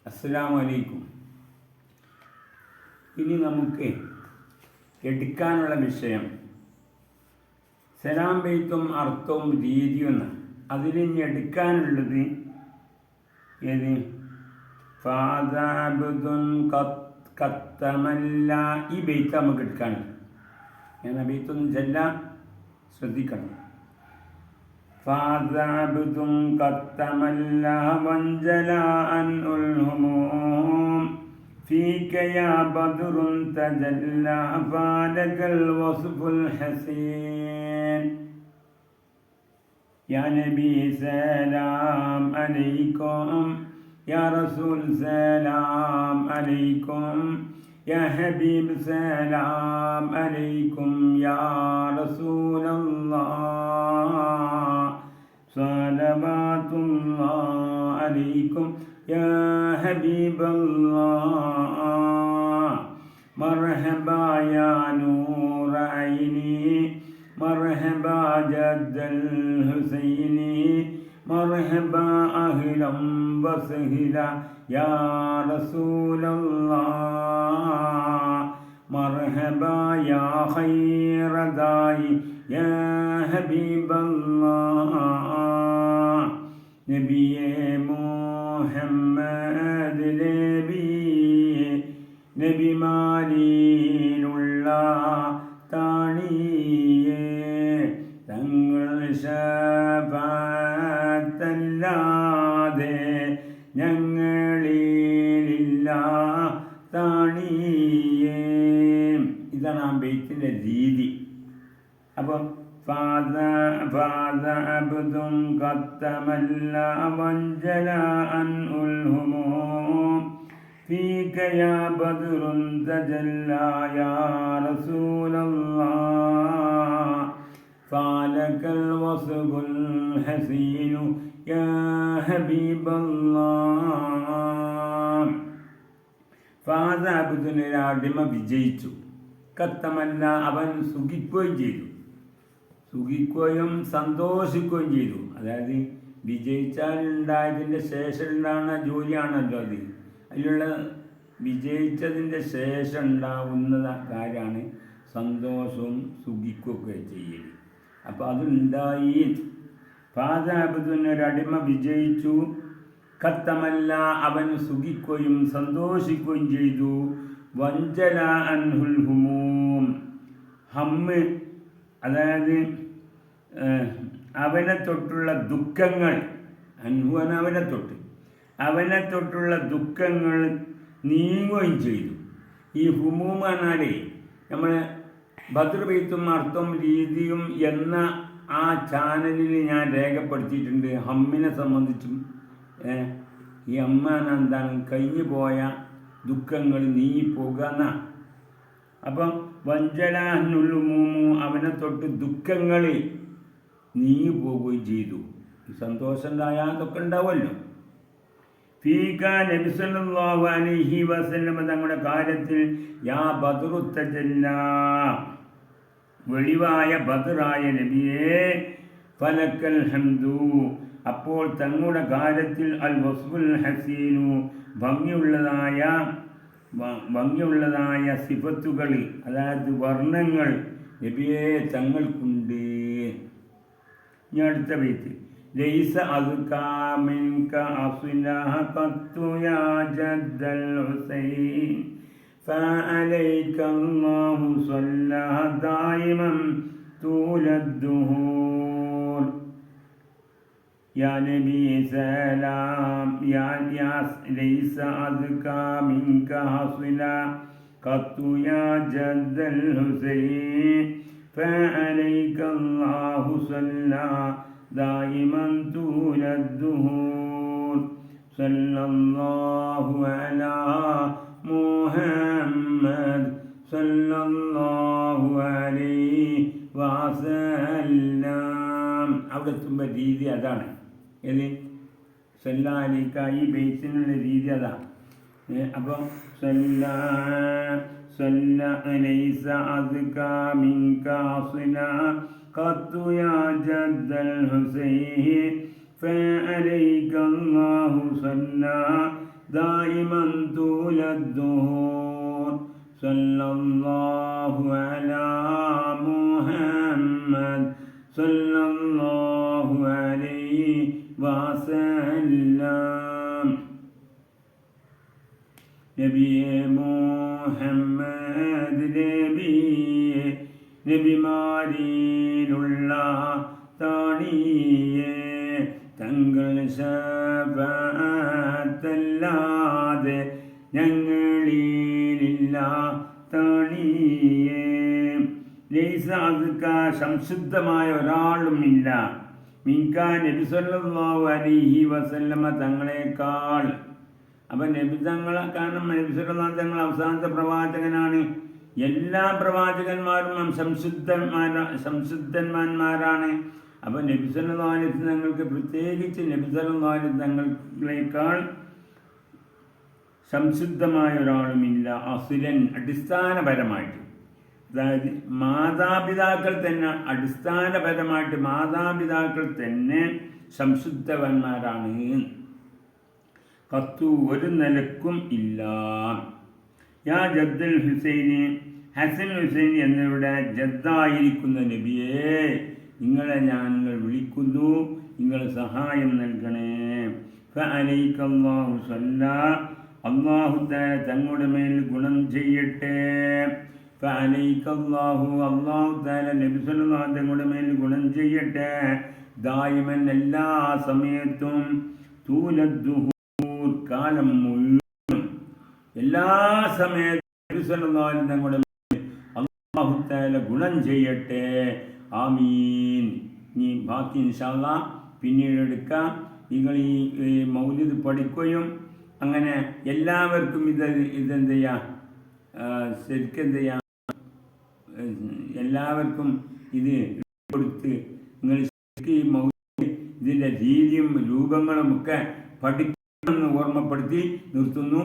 അസ്സലാമു അലൈക്കും. ഇനി നമുക്ക് എടുക്കാനുള്ള വിഷയം സലാം ബെയ്ത്തും അർത്ഥവും രീതിയും. അതിലിനി എടുക്കാനുള്ളത് ഏത്? ഫാദാബുദുൻ കത്തമല്ല. ഈ ബെയ്ത്ത് നമുക്ക് എടുക്കാനുണ്ട്. ഞാൻ ആ ബെയ്ത്തൊന്നും ചെല്ലാൻ ശ്രദ്ധിക്കണം. ഫാദാബുദുൻ കത്തമല്ല വഞ്ചല അൻ ഉൽഹുമൂം ഫീക യാ ബദ്റുൻ തജല്ല ഫാലകൽ വസ്ഫുൽ ഹസീൻ. യാ നബി സലാം അലൈക്കും, യാ റസൂൽ സലാം അലൈക്കും, യാ ഹബീബ് സലാം അലൈക്കും, യാ റസൂലല്ലാഹ് സ്വലവാത്തുല്ലാഹ് അലൈക്കും, യാ ഹബീബല്ലാഹ്. മർഹബാ യാ നൂറ ഐനി, മർഹബാ ജദ്ദൽ ഹുസൈനി, മർഹബാ അഹ്ലം വസഹ്ല യാ റസൂലല്ലാഹ്. മർഹബാ യാ ഖൈറ ദായി യാ ഹബീബല്ലാഹ്. നബിയേ മുഹമ്മദ് നബിമാരിലുള്ള താണിയേ, തങ്ങൾ ശഫാഅത്തല്ലാതെ ഞങ്ങളിലില്ല താണിയേ. ഇതാണ് ആ ബെയ്ത്തിൻ്റെ രീതി. അപ്പം ഫാദഅബ്ദുൻ ഖത്തമല്ല വഞ്ചല അൻ ഉൽഹുമൂം ഫീക യാ ബദ്റുൻ തജല്ല യാ റസൂലല്ലാഹ് ഫാലകൽ വസ്ഫുൽ ഹസീനു യാ ഹബീബല്ലാഹ്. ഫാദഅബ്ദുൻ, അടിമ വിജയിച്ചു. കത്തമല്ല, അവൻ സുഖിക്കുകയും ചെയ്തു. സുഖിക്കുകയും സന്തോഷിക്കുകയും ചെയ്തു. അതായത് വിജയിച്ചാൽ ഉണ്ടായതിൻ്റെ ശേഷം ഉണ്ടാകുന്ന ജോലിയാണല്ലോ അത്. അതിലുള്ള വിജയിച്ചതിൻ്റെ ശേഷം ഉണ്ടാവുന്ന കാര്യമാണ് സന്തോഷവും സുഖിക്കുകയൊക്കെ ചെയ്യൽ. അപ്പോൾ അതുണ്ടായി. ഫാദഅബ്ദുൻ, ഒരടിമ വിജയിച്ചു. കത്തമല്ല, അവൻ സുഖിക്കുകയും സന്തോഷിക്കുകയും ചെയ്തു. വഞ്ചല അൻഹുൽ ഹുമൂം, ഹമ്മ്, അതായത് അവനെ തൊട്ടുള്ള ദുഃഖങ്ങൾ, അൻഹുവൻ അവനെ തൊട്ടുള്ള ദുഃഖങ്ങൾ നീങ്ങുകയും ചെയ്തു. ഈ ഹുമൂം പറഞ്ഞാലേ നമ്മൾ ബദ്ർ ബെയ്ത്തും അർത്ഥവും രീതിയും എന്ന ആ ചാനലിൽ ഞാൻ രേഖപ്പെടുത്തിയിട്ടുണ്ട്. ഹമ്മിനെ സംബന്ധിച്ചും ഈ അമ്മാൻ എന്താണ്, കഴിഞ്ഞു പോയ ദുഃഖങ്ങൾ നീങ്ങിപ്പോകുക എന്നാണ്. അപ്പം വഞ്ചലാഹുമൂമു, അവനെ തൊട്ട് ദുഃഖങ്ങൾ നീങ്ങിപ്പോകുകയും ചെയ്തു. സന്തോഷം ഉണ്ടായാൽ അതൊക്കെ ഉണ്ടാവുമല്ലോ. ഫീക, നബി സല്ലല്ലാഹു അലൈഹി വസല്ലം തങ്ങളുടെ കാര്യത്തിൽ യാ ബദ്റു തജല്ല, വെളിവായ ബദ്റായ നബിയേ, ഫലക്കൽ ഹംദു, അപ്പോൾ തങ്ങളുടെ കാര്യത്തിൽ അൽ വസ്ഫുൽ ഹസീനു, ഭംഗിയുള്ളതായ സിഫത്തുകൾ, അതായത് വർണ്ണങ്ങൾ നബിയെ തങ്ങൾക്കുണ്ട്. ഇനി അടുത്ത ബൈത്ത്, ലൈസ അസ്കാ മിൻക അസ്ലഹ ഖത്തു യാ ജദ്ദൽ ഹുസൈൻ ഫഅലൈക അല്ലാഹു സ്വല്ലഹ ദായിമൻ തൂലദ്ദുഹൂർ. യാ നബി സലാം, യാ ലൈസ അസ്കാ മിൻക അസ്ലഹ ഖത്തു യാ ജദ്ദൽ ഹുസൈൻ ഫഅലൈക അല്ലാഹു സ്വല്ലഹ ദായിമൻ തൂലദ്ദുഹൂർ. സല്ലല്ലാഹു അലാ മുഹമ്മദ് സല്ലല്ലാഹു അലൈഹി വസല്ലം. അവിടെ എത്തുമ്പോൾ രീതി അതാണ്. ഏത്? സല്ലല്ലാഹു, ഈ ബെയ്ത്തിനുള്ള രീതി അതാണ്. അപ്പം ലൈസ അസ്കാ മിൻക അസ്ലഹ ഖത്തു യാ ജദ്ദൽ ഹുസൈൻ فعليك الله صلى دائما طول الدهور صلى الله على محمد صلى الله عليه وسلم നബിയെ മുഹമ്മദ് നബിയെ നബിമാരിലുള്ള താണിയെ തങ്ങൾ ശഫാഅത്തല്ലാതെ ഞങ്ങളിലില്ല താണിയെ ലൈസ അസ്ക സംശുദ്ധമായ ഒരാളുമില്ല മിൻകാ നബി സല്ലല്ലാഹു അലൈഹി വസല്ലമ തങ്ങളെക്കാൾ. അപ്പം നബി തങ്ങളെ കാരണം നബി സല്ലല്ലാഹു അലൈഹി തങ്ങൾ അവസാനത്തെ പ്രവാചകനാണ്. എല്ലാ പ്രവാചകന്മാരും സംശുദ്ധന്മാരാണ്. അപ്പം നബി സല്ലല്ലാഹു അലൈഹി തങ്ങൾക്ക് പ്രത്യേകിച്ച് നബി സല്ലല്ലാഹു അലൈഹി തങ്ങളേക്കാൾ സംശുദ്ധമായ ഒരാളുമില്ല. അസുലൻ അടിസ്ഥാനപരമായിട്ട്, അതായത് മാതാപിതാക്കൾ തന്നെ അടിസ്ഥാനപരമായിട്ട് മാതാപിതാക്കൾ തന്നെ സംശുദ്ധവന്മാരാണ്. കത്തു ഒരു നിലക്കും ഇല്ല. യാ ജദ്ദൽ ഹുസൈന് ഹസൻ ഹുസൈൻ എന്നിവരുടെ ജദ്ദായിരിക്കുന്ന നബിയെ നിങ്ങളെ ഞങ്ങൾ വിളിക്കുന്നു, നിങ്ങൾ സഹായം നൽകണേ. ഫഅലൈക അല്ലാഹു സല്ലാ അല്ലാഹു തആല തങ്ങളുടെ മേൽ ഗുണം ചെയ്യട്ടെ. ഫഅലൈക അല്ലാഹു അല്ലാഹു തആല നബി സല്ലല്ലാഹു അലൈഹി തങ്ങളുടെ മേൽ ഗുണം ചെയ്യട്ടെ. ദായിമൻ എല്ലാ സമയത്തും തൂലദ്ദുഹൂർ കാലം മുഴുവൻ എല്ലാ സമയത്തും നബി സല്ലല്ലാഹു അലൈഹി തങ്ങളുടെ മേൽ അല്ലാഹു തആല ഗുണം ചെയ്യട്ടെ. ആമീൻ. ഇനി ബാക്കി ഇൻഷാ അല്ലാഹ് പിന്നീട് എടുക്കാം. നിങ്ങൾ ഈ മൗലിദ് പഠിക്കുകയും അങ്ങനെ എല്ലാവർക്കും ഇതെന്ത് ചെയ്യാം, ശരിക്കും എന്ത് ചെയ്യാം, എല്ലാവർക്കും ഇത് കൊടുത്ത് നിങ്ങൾ ശരിക്കും ഈ മൗലിദ് ഇതിൻ്റെ രീതിയും രൂപങ്ങളും ഒക്കെ പഠിക്കണമെന്ന് ഓർമ്മപ്പെടുത്തി നിർത്തുന്നു.